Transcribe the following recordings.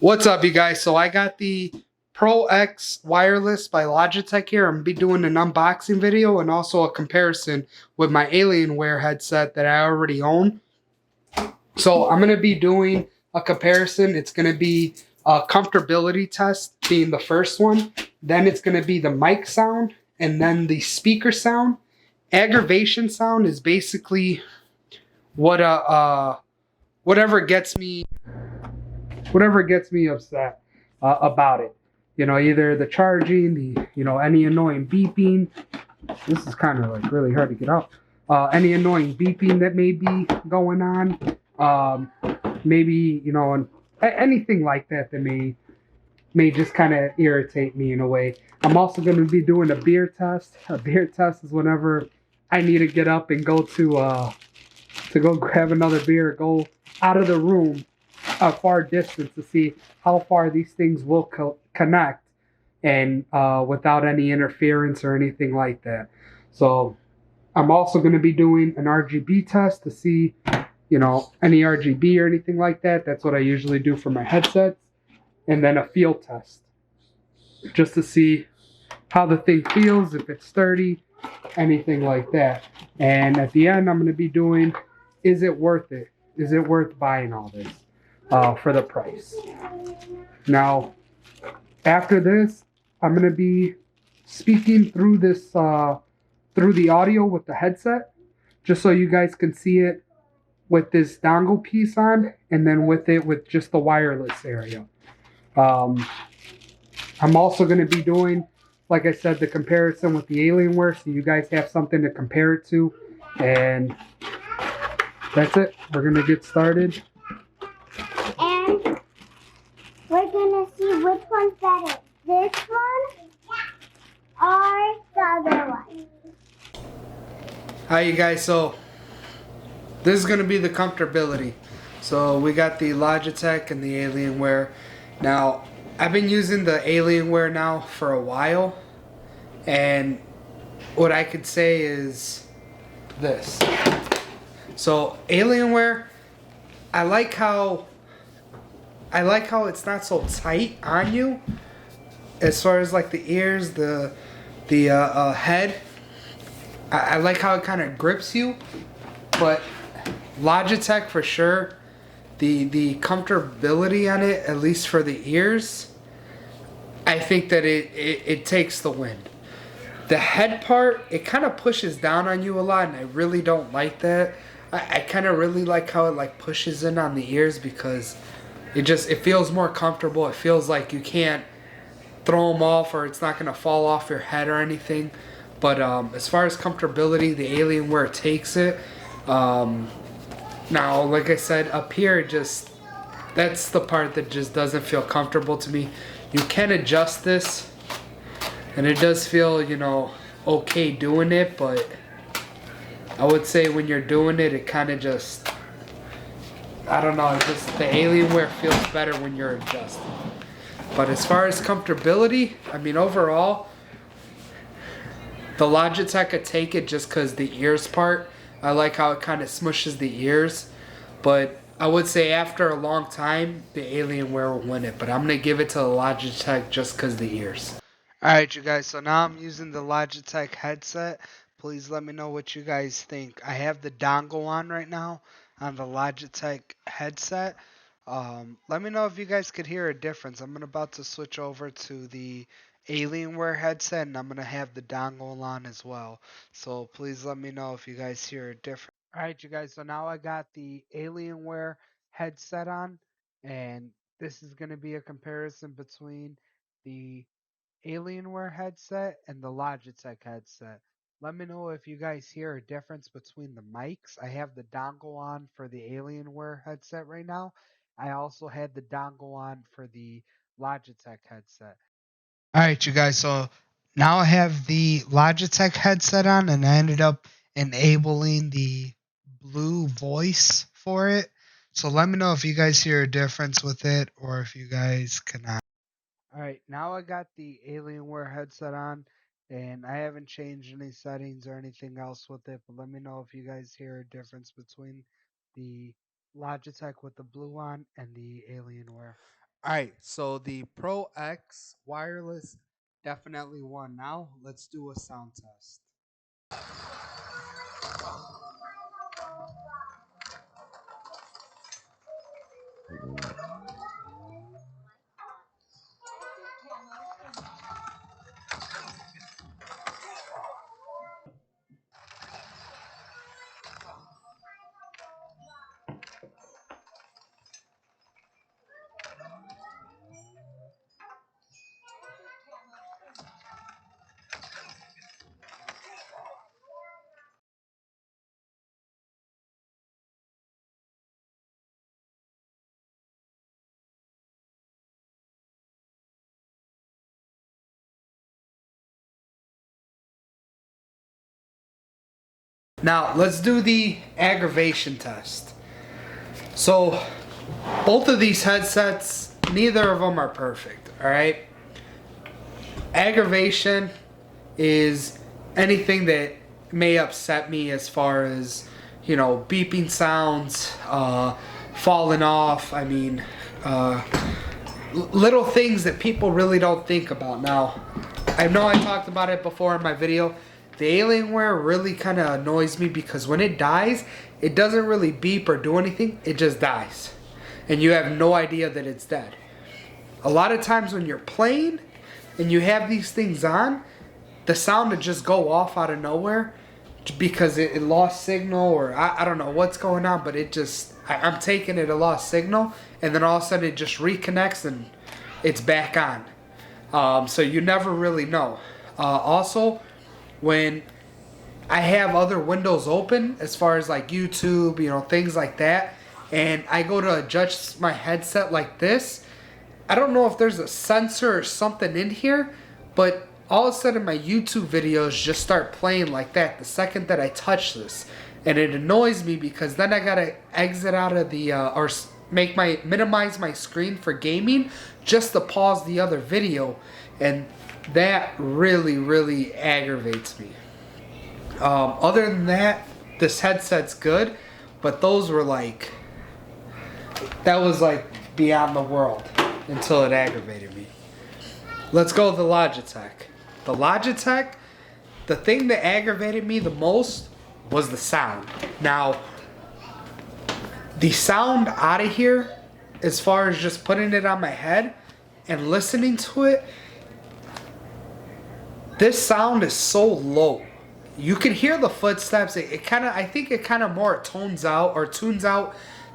What's up, you guys? So I got the Pro X wireless by Logitech here. I'm gonna be doing an unboxing video and also a comparison with my Alienware headset that I already own. So I'm gonna be doing a comparison. It's gonna be a comfortability test being the first one. Then it's gonna be the mic sound and then the speaker sound. Aggravation sound is basically what whatever gets me upset about it. Either the charging, any annoying beeping. This is kind of like really hard to get out. Any annoying beeping that may be going on. Maybe and anything like that may just kind of irritate me in a way. I'm also going to be doing a beer test. A beer test is whenever I need to get up and go to go grab another beer, go out of the room a far distance to see how far these things will connect and without any interference or anything like that. So I'm also going to be doing an RGB test to see, any RGB or anything like that. That's what I usually do for my headsets. And then a feel test just to see how the thing feels, if it's sturdy, anything like that. And at the end, I'm going to be doing, is it worth it? Is it worth buying all this for the price? Now, after this, I'm going to be speaking through this, through the audio with the headset, just so you guys can see it with this dongle piece on, and then with it with just the wireless area. I'm also going to be doing, like I said, the comparison with the Alienware, so you guys have something to compare it to. And that's it. We're going to get started. And we're going to see which one's better. This one or the other one. Hi, you guys. So this is going to be the comfortability. So we got the Logitech and the Alienware. Now, I've been using the Alienware now for a while, and what I could say is this. So Alienware, I like how it's not so tight on you, as far as like the ears, the head. I like how it kind of grips you, but Logitech for sure. The comfortability on it, at least for the ears, I think that it takes the win. The head part, it kind of pushes down on you a lot, and I really don't like that. I kind of really like how it like pushes in on the ears, because it feels more comfortable. It feels like you can't throw them off, or it's not gonna fall off your head or anything. But as far as comfortability, the Alienware takes it. Now, like I said, up here, that's the part that just doesn't feel comfortable to me. You can adjust this, and it does feel, okay doing it, but I would say when you're doing it, it kind of just, I don't know, the Alienware feels better when you're adjusting. But as far as comfortability, I mean, overall, the Logitech could take it just because the ears part. I like how it kind of smushes the ears. But I would say after a long time, the Alienware will win it. But I'm going to give it to the Logitech just because the ears. Alright, you guys. So now I'm using the Logitech headset. Please let me know what you guys think. I have the dongle on right now on the Logitech headset. Let me know if you guys could hear a difference. I'm about to switch over to the Alienware headset, and I'm going to have the dongle on as well. So please let me know if you guys hear a difference. Alright, you guys. So now I got the Alienware headset on, and this is going to be a comparison between the Alienware headset and the Logitech headset. Let me know if you guys hear a difference between the mics. I have the dongle on for the Alienware headset right now. I also had the dongle on for the Logitech headset. All right, you guys. So now I have the Logitech headset on, and I ended up enabling the blue voice for it. So let me know if you guys hear a difference with it, or if you guys cannot. All right, now I got the Alienware headset on, and I haven't changed any settings or anything else with it, but let me know if you guys hear a difference between the Logitech with the blue on and the Alienware. All right, so the Pro X wireless definitely won. Now let's do a sound test. Now let's do the aggravation test. So both of these headsets, neither of them are perfect. All right. Aggravation is anything that may upset me as far as, you know, beeping sounds, falling off. I mean, little things that people really don't think about. Now, I know I talked about it before in my video. The alienware really kind of annoys me because when it dies, it doesn't really beep or do anything. It just dies. And you have no idea that it's dead. A lot of times when you're playing and you have these things on, the sound would just go off out of nowhere because it lost signal, or I don't know what's going on, but it just, I'm taking it a lost signal, and then all of a sudden it just reconnects and it's back on. So you never really know. Also, when I have other windows open, as far as like YouTube, you know, things like that, and I go to adjust my headset like this, I don't know if there's a sensor or something in here, but all of a sudden my YouTube videos just start playing like that the second that I touch this. And it annoys me because then I gotta exit out of the, or minimize my screen for gaming just to pause the other video. And that really, really aggravates me. Other than that, this headset's good, but those were like, that was like beyond the world until it aggravated me. Let's go with the Logitech. The Logitech, the thing that aggravated me the most was the sound. Now, the sound out of here, as far as just putting it on my head and listening to it, this sound is so low. You can hear the footsteps. It kind of, I think it kind of more tunes out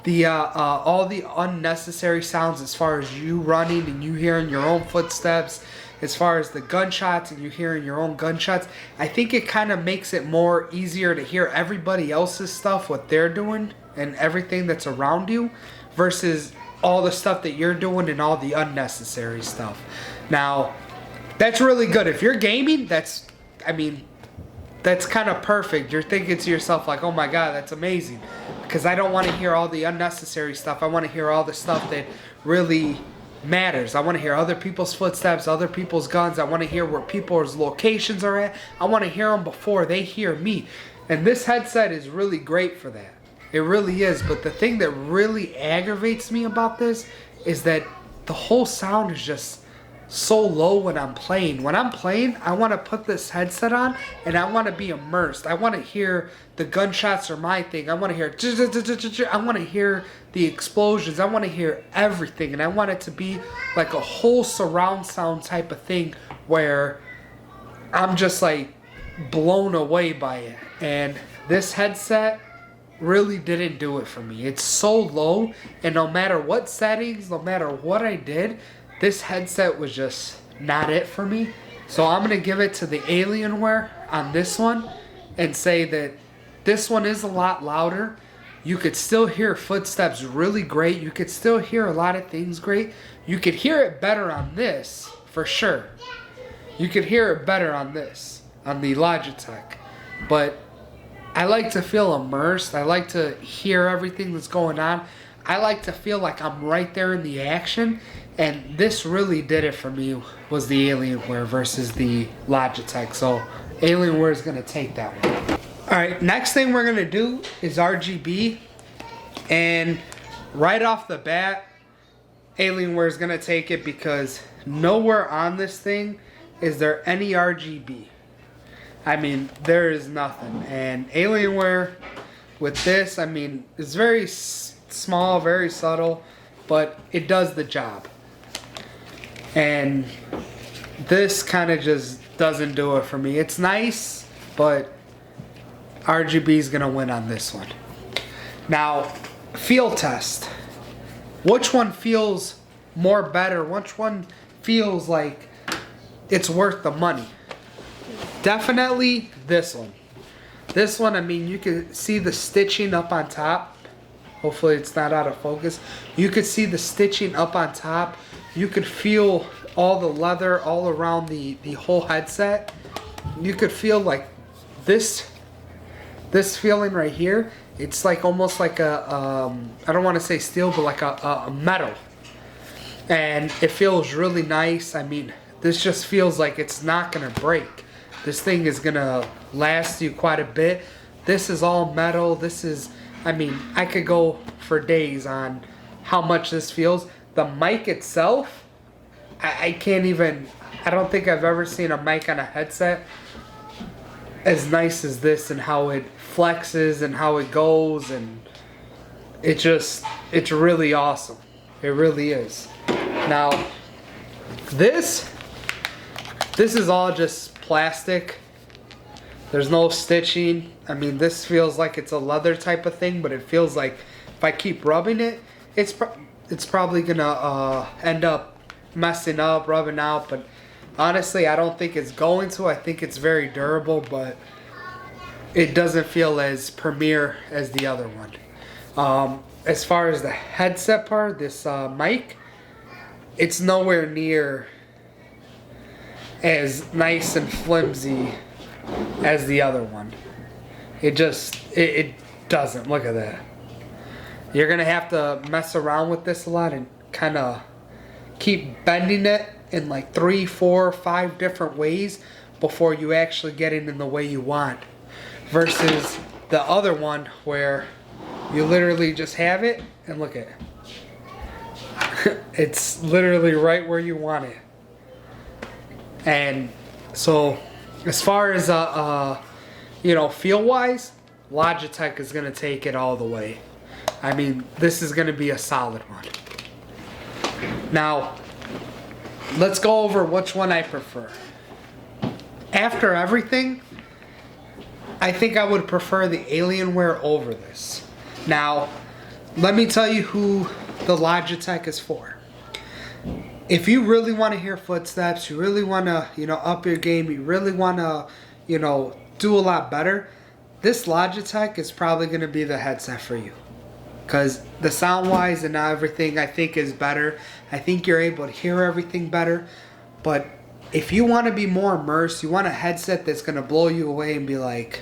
the all the unnecessary sounds, as far as you running and you hearing your own footsteps, as far as the gunshots and you hearing your own gunshots. I think it kind of makes it more easier to hear everybody else's stuff, what they're doing and everything that's around you, versus all the stuff that you're doing and all the unnecessary stuff. Now, that's really good. If you're gaming, that's kind of perfect. You're thinking to yourself like, oh my God, that's amazing. Because I don't want to hear all the unnecessary stuff. I want to hear all the stuff that really matters. I want to hear other people's footsteps, other people's guns. I want to hear where people's locations are at. I want to hear them before they hear me. And this headset is really great for that. It really is. But the thing that really aggravates me about this is that the whole sound is just so low when I'm playing. When I'm playing, I want to put this headset on and I want to be immersed. I want to hear the gunshots are my thing. I want to hear I want to hear the explosions. I want to hear everything, and I want it to be like a whole surround sound type of thing where I'm just like blown away by it. And this headset really didn't do it for me. It's so low, and no matter what settings, no matter what I did, this headset was just not it for me. So I'm going to give it to the Alienware on this one and say that this one is a lot louder. You could still hear footsteps really great. You could still hear a lot of things great. You could hear it better on this, for sure. You could hear it better on this, on the Logitech. But I like to feel immersed. I like to hear everything that's going on. I like to feel like I'm right there in the action. And this really did it for me, was the Alienware versus the Logitech. So Alienware is going to take that one. Alright, next thing we're going to do is RGB. And right off the bat, Alienware is gonna take it because nowhere on this thing is there any RGB. I mean, there is nothing. And Alienware with this, I mean, it's very small, very subtle, but it does the job. And this kind of just doesn't do it for me. It's nice, but RGB is gonna win on this one. Now, feel test. Which one feels more better? Which one feels like it's worth the money? Definitely this one. This one, I mean, you can see the stitching up on top. Hopefully it's not out of focus. You could see the stitching up on top. You could feel all the leather all around the whole headset. You could feel like this feeling right here. It's like almost like a, I don't want to say steel, but like a metal. And it feels really nice. I mean, this just feels like it's not gonna break. This thing is gonna last you quite a bit. This is all metal. This is, I mean, I could go for days on how much this feels. The mic itself, I can't even, I don't think I've ever seen a mic on a headset as nice as this, and how it flexes and how it goes, and it's really awesome. It really is. Now, this is all just plastic. There's no stitching. I mean, this feels like it's a leather type of thing, but it feels like if I keep rubbing it, it's probably gonna end up messing up, rubbing out. But honestly, I don't think it's going to. I think it's very durable, but it doesn't feel as premier as the other one. As far as the headset part, this mic, it's nowhere near as nice and flimsy as the other one. It doesn't. Look at that. You're gonna have to mess around with this a lot and kind of keep bending it in like 3, 4, 5 different ways before you actually get it in the way you want. Versus the other one where you literally just have it and look at it. It's literally right where you want it. And so as far as feel wise, Logitech is gonna take it all the way. I mean, this is gonna be a solid one. Now, let's go over which one I prefer. After everything, I think I would prefer the Alienware over this. Now, let me tell you who the Logitech is for. If you really want to hear footsteps, you really want to, up your game, you really want to, do a lot better, this Logitech is probably going to be the headset for you. Because the sound-wise and everything, I think, is better. I think you're able to hear everything better. But if you want to be more immersed, you want a headset that's going to blow you away and be like,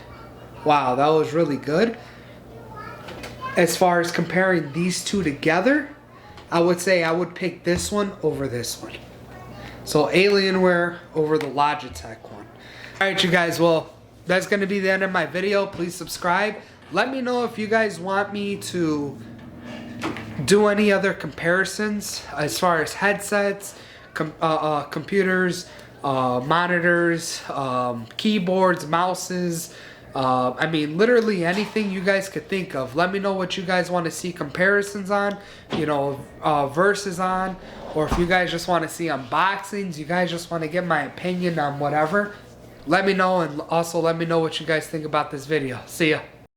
wow, that was really good. As far as comparing these two together, I would say I would pick this one over this one. So Alienware over the Logitech one. Alright, you guys, well, that's going to be the end of my video. Please subscribe. Let me know if you guys want me to do any other comparisons as far as headsets, computers, monitors, keyboards, mouses. I mean, literally anything you guys could think of. Let me know what you guys want to see comparisons on, versus on, or if you guys just want to see unboxings, you guys just want to get my opinion on whatever. Let me know, and also let me know what you guys think about this video. See ya.